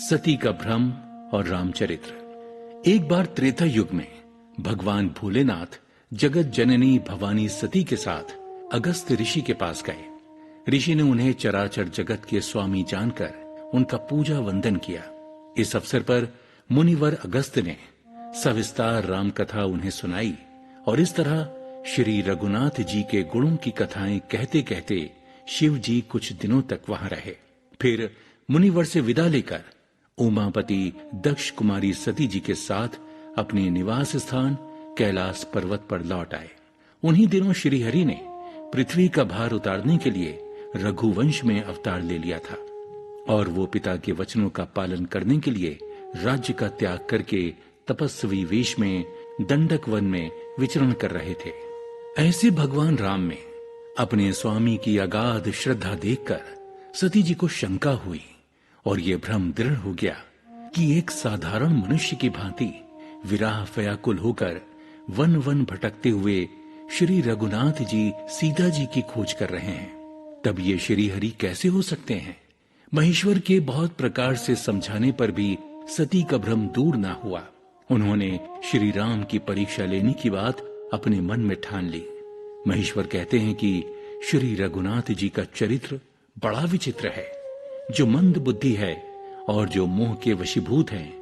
सती का भ्रम और रामचरित्र। एक बार त्रेता युग में भगवान भोलेनाथ जगत जननी भवानी सती के साथ अगस्त्य ऋषि के पास गए। ऋषि ने उन्हें चराचर जगत के स्वामी जानकर उनका पूजा वंदन किया। इस अवसर पर मुनिवर अगस्त्य ने सविस्तार राम कथा उन्हें सुनाई और इस तरह श्री रघुनाथ जी के गुणों की कथाएं कहते कहते शिव जी कुछ दिनों तक वहां रहे। फिर मुनिवर से विदा लेकर उमापति दक्ष कुमारी सती जी के साथ अपने निवास स्थान कैलाश पर्वत पर लौट आए। उन्हीं दिनों श्री हरि ने पृथ्वी का भार उतारने के लिए रघुवंश में अवतार ले लिया था और वो पिता के वचनों का पालन करने के लिए राज्य का त्याग करके तपस्वी वेश में दंडक वन में विचरण कर रहे थे। ऐसे भगवान राम में अपने स्वामी की अगाध श्रद्धा देखकर सती जी को शंका हुई और ये भ्रम दृढ़ हो गया कि एक साधारण मनुष्य की भांति विराह व्याकुल होकर वन वन भटकते हुए श्री रघुनाथ जी सीता जी की खोज कर रहे हैं। तब ये श्री हरि कैसे हो सकते हैं? महेश्वर के बहुत प्रकार से समझाने पर भी सती का भ्रम दूर ना हुआ। उन्होंने श्री राम की परीक्षा लेने की बात अपने मन में ठान ली। महेश्वर कहते हैं कि श्री रघुनाथ जी का चरित्र बड़ा विचित्र है। जो मंद बुद्धि है और जो मोह के वशीभूत हैं,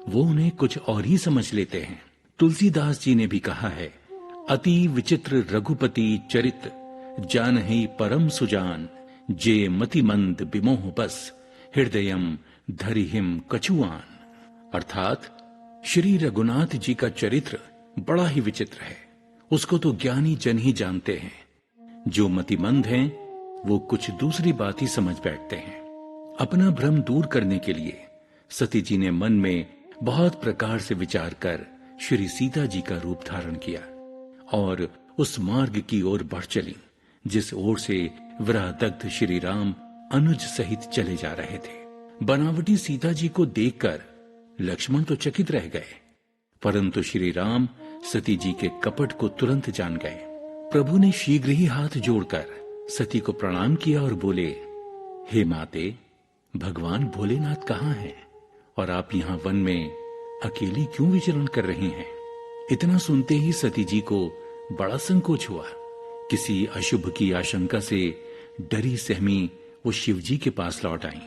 वो उन्हें कुछ और ही समझ लेते हैं। तुलसीदास जी ने भी कहा है, अति विचित्र रघुपति चरित जानहि परम सुजान, जे मति मंद विमोह बस हृदयम धरिहिम कछुआन। अर्थात श्री रघुनाथ जी का चरित्र बड़ा ही विचित्र है। उसको तो ज्ञानी जन ही जानते हैं। जो मतिमंद हैं वो कुछ दूसरी बात ही समझ बैठते हैं। अपना भ्रम दूर करने के लिए सती जी ने मन में बहुत प्रकार से विचार कर श्री सीता जी का रूप धारण किया और उस मार्ग की ओर बढ़ चली जिस ओर से विरह दग्ध श्री राम अनुज सहित चले जा रहे थे। बनावटी सीता जी को देखकर लक्ष्मण तो चकित रह गए, परंतु श्री राम सती जी के कपट को तुरंत जान गए। प्रभु ने शीघ्र ही हाथ जोड़कर सती को प्रणाम किया और बोले, हे माते, भगवान भोलेनाथ कहाँ हैं और आप यहाँ वन में अकेली क्यों विचरण कर रही हैं? इतना सुनते ही सती जी को बड़ा संकोच हुआ। किसी अशुभ की आशंका से डरी सहमी वो शिव जी के पास लौट आई।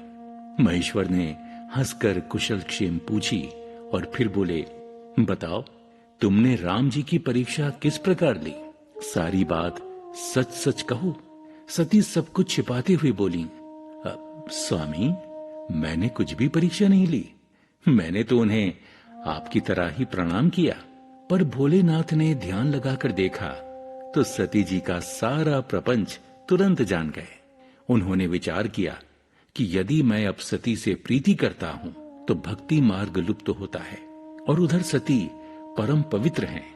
महेश्वर ने हंसकर कुशल क्षेम पूछी और फिर बोले, बताओ, तुमने राम जी की परीक्षा किस प्रकार ली? सारी बात सच सच कहो। सती सब कुछ छिपाते हुए बोली, स्वामी, मैंने कुछ भी परीक्षा नहीं ली। मैंने तो उन्हें आपकी तरह ही प्रणाम किया, पर भोलेनाथ ने ध्यान लगाकर देखा तो सती जी का सारा प्रपंच तुरंत जान गए। उन्होंने विचार किया कि यदि मैं अब सती से प्रीति करता हूं तो भक्ति मार्ग लुप्त होता है और उधर सती परम पवित्र हैं,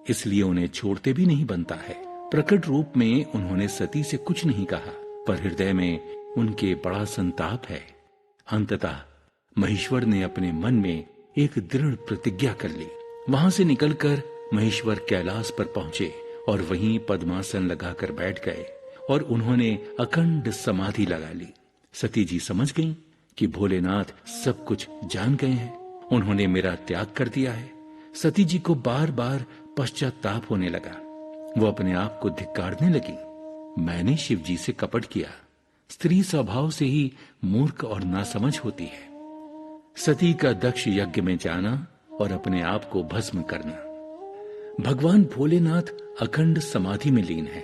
इसलिए उन्हें छोड़ते भी नहीं बनता है। प्रकट रूप में उन्होंने सती से कुछ नहीं कहा, पर हृदय में उनके बड़ा संताप है। अंततः महेश्वर ने अपने मन में एक दृढ़ प्रतिज्ञा कर ली। वहां से निकलकर महेश्वर कैलाश पर पहुंचे और वहीं पद्मासन लगाकर बैठ गए और उन्होंने अखंड समाधि लगा ली। सती जी समझ गईं कि भोलेनाथ सब कुछ जान गए हैं, उन्होंने मेरा त्याग कर दिया है। सती जी को बार बार पश्चाताप होने लगा। वो अपने आप को धिक्कारने लगी। मैंने शिव जी से कपट किया। स्त्री स्वभाव से ही मूर्ख और नासमझ होती है। सती का दक्ष यज्ञ में जाना और अपने आप को भस्म करना। भगवान भोलेनाथ अखंड समाधि में लीन है।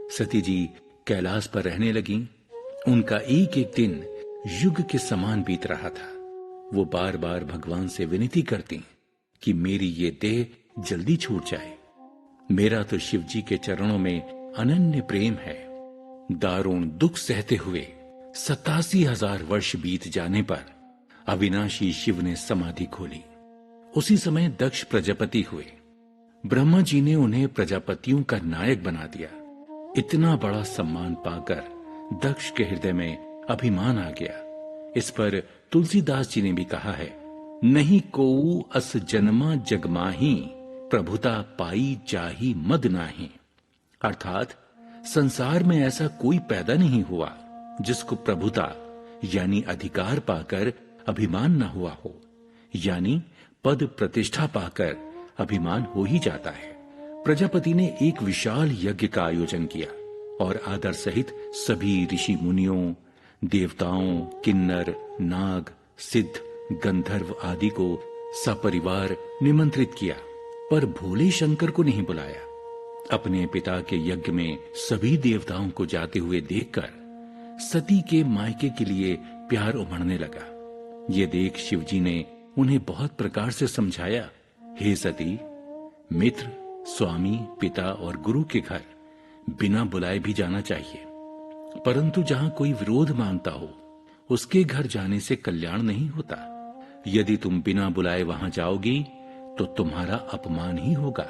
सती जी कैलाश पर रहने लगी। उनका एक एक दिन युग के समान बीत रहा था। वो बार बार भगवान से विनती करती कि मेरी ये देह जल्दी छूट जाए। मेरा तो शिव जी के चरणों में अनन्य प्रेम है। दारुण दुख सहते हुए 87,000 वर्ष बीत जाने पर अविनाशी शिव ने समाधि खोली। उसी समय दक्ष प्रजापति हुए। ब्रह्मा जी ने उन्हें प्रजापतियों का नायक बना दिया। इतना बड़ा सम्मान पाकर दक्ष के हृदय में अभिमान आ गया। इस पर तुलसीदास जी ने भी कहा है, नहीं कोऊ अस जन्मा जगमाही, प्रभुता पाई जाही मद नाही। अर्थात संसार में ऐसा कोई पैदा नहीं हुआ जिसको प्रभुता यानी अधिकार पाकर अभिमान न हुआ हो, यानी पद प्रतिष्ठा पाकर अभिमान हो ही जाता है। प्रजापति ने एक विशाल यज्ञ का आयोजन किया और आदर सहित सभी ऋषि मुनियों, देवताओं, किन्नर, नाग, सिद्ध, गंधर्व आदि को सपरिवार निमंत्रित किया, पर भोले शंकर को नहीं बुलाया। अपने पिता के यज्ञ में सभी देवताओं को जाते हुए देखकर सती के मायके के लिए प्यार उमड़ने लगा। ये देख शिवजी ने उन्हें बहुत प्रकार से समझाया, हे सती, मित्र, स्वामी, पिता और गुरु के घर बिना बुलाए भी जाना चाहिए, परंतु जहां कोई विरोध मानता हो उसके घर जाने से कल्याण नहीं होता। यदि तुम बिना बुलाए वहां जाओगी तो तुम्हारा अपमान ही होगा।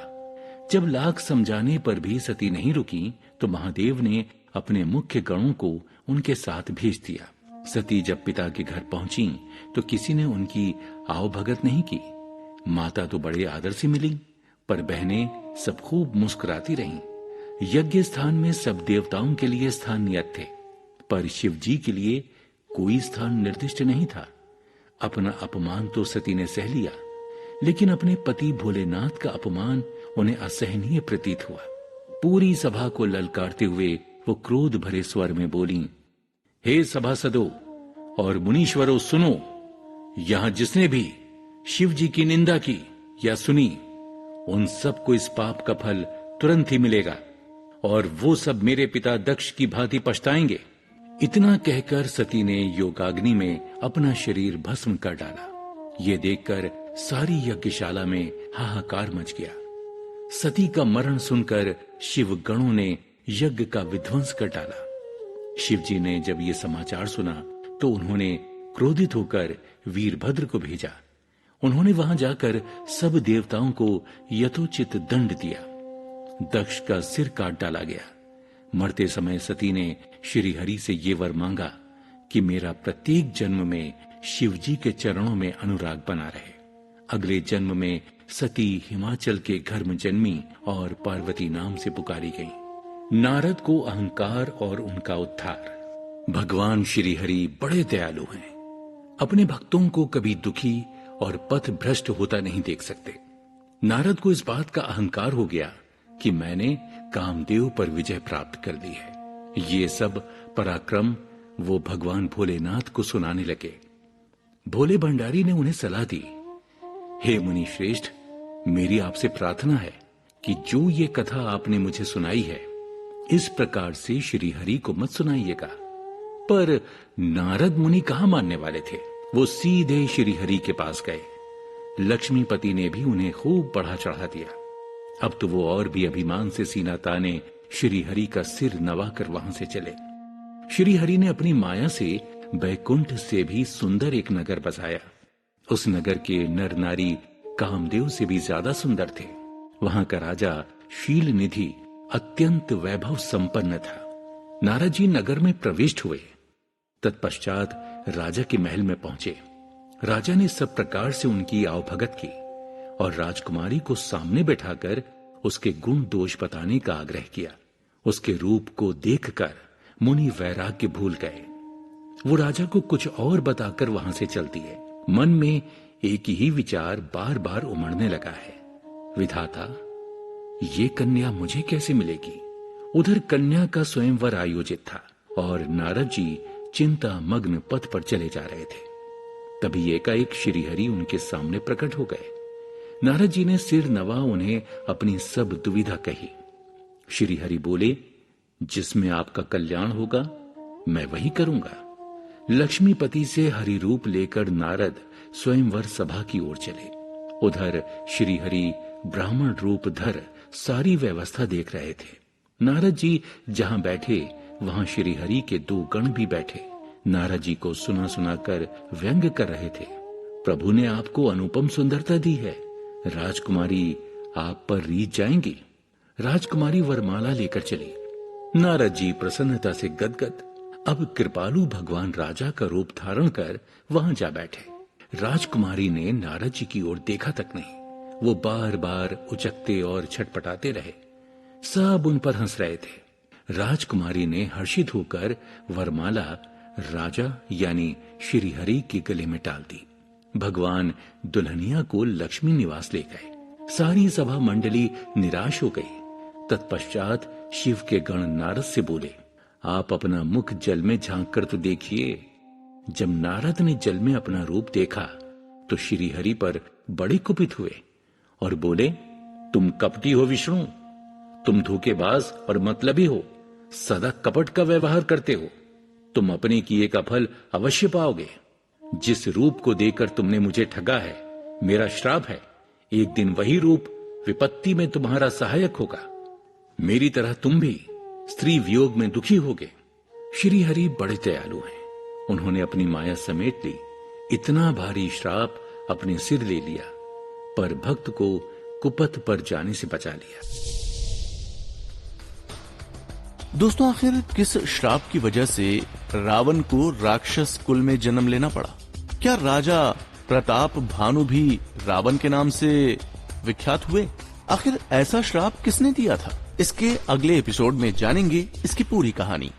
जब लाख समझाने पर भी सती नहीं रुकी तो महादेव ने अपने मुख्य गणों को उनके साथ भेज दिया। सती जब पिता के घर पहुंची तो किसी ने उनकी आवभगत नहीं की। माता तो बड़े आदर से मिली, पर बहनें सब खूब मुस्कुराती रहीं। यज्ञ स्थान में सब देवताओं के लिए स्थान नियत थे, पर शिव जी के लिए कोई स्थान निर्दिष्ट नहीं था। अपना अपमान तो सती ने सह लिया, लेकिन अपने पति भोलेनाथ का अपमान उन्हें असहनीय प्रतीत हुआ। पूरी सभा को ललकारते हुए वो क्रोध भरे स्वर में बोली, हे सभासदों और मुनीश्वरों, सुनो, यहां जिसने भी शिव जी की निंदा की या सुनी, उन सबको इस पाप का फल तुरंत ही मिलेगा और वो सब मेरे पिता दक्ष की भांति पछताएंगे। इतना कहकर सती ने योगाग्नि में अपना शरीर भस्म कर डाला। ये देखकर सारी यज्ञशाला में हाहाकार मच गया। सती का मरण सुनकर शिव गणों ने यज्ञ का विध्वंस कर डाला। शिव जी ने जब ये समाचार सुना तो उन्होंने क्रोधित होकर वीरभद्र को भेजा। उन्होंने वहां जाकर सब देवताओं को यथोचित दंड दिया। दक्ष का सिर काट डाला गया। मरते समय सती ने श्री हरि से ये वर मांगा कि मेरा प्रत्येक जन्म में शिव जी के चरणों में अनुराग बना रहे। अगले जन्म में सती हिमाचल के घर में जन्मी और पार्वती नाम से पुकारी गई। नारद को अहंकार और उनका उद्धार। भगवान श्री हरि बड़े दयालु हैं। अपने भक्तों को कभी दुखी और पथ भ्रष्ट होता नहीं देख सकते। नारद को इस बात का अहंकार हो गया कि मैंने कामदेव पर विजय प्राप्त कर ली है। ये सब पराक्रम वो भगवान भोलेनाथ को सुनाने लगे। भोले भंडारी ने उन्हें सलाह दी, हे मुनि श्रेष्ठ, मेरी आपसे प्रार्थना है कि जो ये कथा आपने मुझे सुनाई है, इस प्रकार से श्री हरि को मत सुनाइएगा। पर नारद मुनि कहां मानने वाले थे। वो सीधे श्री हरि के पास गए। लक्ष्मीपति ने भी उन्हें खूब बढ़ा चढ़ा दिया। अब तो वो और भी अभिमान से सीना ताने श्री हरि का सिर नवाकर वहां से चले। श्री हरि ने अपनी माया से बैकुंठ से भी सुंदर एक नगर बसाया। उस नगर के नर नारी कामदेव से भी ज्यादा सुंदर थे। वहां का राजा शील निधि अत्यंत वैभव संपन्न था। नारद जी नगर में प्रविष्ट हुए। तत्पश्चात राजा के महल में पहुंचे। राजा ने सब प्रकार से उनकी आवभगत की और राजकुमारी को सामने बैठाकर उसके गुण दोष बताने का आग्रह किया। उसके रूप को देखकर मुनि वैराग्य भूल गए। वो राजा को कुछ और बताकर वहां से चल दिए। मन में एक ही विचार बार बार उमड़ने लगा है, विधाता, ये कन्या मुझे कैसे मिलेगी। उधर कन्या का स्वयंवर आयोजित था और नारद जी चिंता मग्न पथ पर चले जा रहे थे। तभी एकाएक श्री हरि उनके सामने प्रकट हो गए। नारद जी ने सिर नवा उन्हें अपनी सब दुविधा कही। श्री हरि बोले, जिसमें आपका कल्याण होगा मैं वही करूंगा। लक्ष्मीपति से हरि रूप लेकर नारद स्वयंवर सभा की ओर चले। उधर श्री हरि ब्राह्मण रूप धर सारी व्यवस्था देख रहे थे। नारद जी जहां बैठे वहां श्री हरि के दो गण भी बैठे। नारद जी को सुना सुनाकर व्यंग कर रहे थे। प्रभु ने आपको अनुपम सुंदरता दी है, राजकुमारी आप पर रीझ जाएंगी। राजकुमारी वरमाला लेकर चली। नारद जी प्रसन्नता से गदगद। अब कृपालु भगवान राजा का रूप धारण कर वहां जा बैठे। राजकुमारी ने नारद जी की ओर देखा तक नहीं। वो बार बार उचकते और छटपटाते रहे। सब उन पर हंस रहे थे। राजकुमारी ने हर्षित होकर वरमाला राजा यानी श्री हरि के गले में डाल दी। भगवान दुल्हनिया को लक्ष्मी निवास ले गए। सारी सभा मंडली निराश हो गई। तत्पश्चात शिव के गण नारद से बोले, आप अपना मुख जल में झांक कर तो देखिए। जब नारद ने जल में अपना रूप देखा तो श्री हरि पर बड़े कुपित हुए और बोले, तुम कपटी हो विष्णु, तुम धोखेबाज और मतलबी हो, सदा कपट का व्यवहार करते हो। तुम अपने किए का फल अवश्य पाओगे। जिस रूप को देकर तुमने मुझे ठगा है, मेरा श्राप है, एक दिन वही रूप विपत्ति में तुम्हारा सहायक होगा। मेरी तरह तुम भी स्त्री वियोग में दुखी होगे। श्री हरि बड़े दयालु हैं। उन्होंने अपनी माया समेट ली। इतना भारी श्राप अपने सिर ले लिया, पर भक्त को कुपथ पर जाने से बचा लिया। दोस्तों, आखिर किस श्राप की वजह से रावण को राक्षस कुल में जन्म लेना पड़ा? क्या राजा प्रताप भानु भी रावण के नाम से विख्यात हुए? आखिर ऐसा श्राप किसने दिया था? इसके अगले एपिसोड में जानेंगे इसकी पूरी कहानी।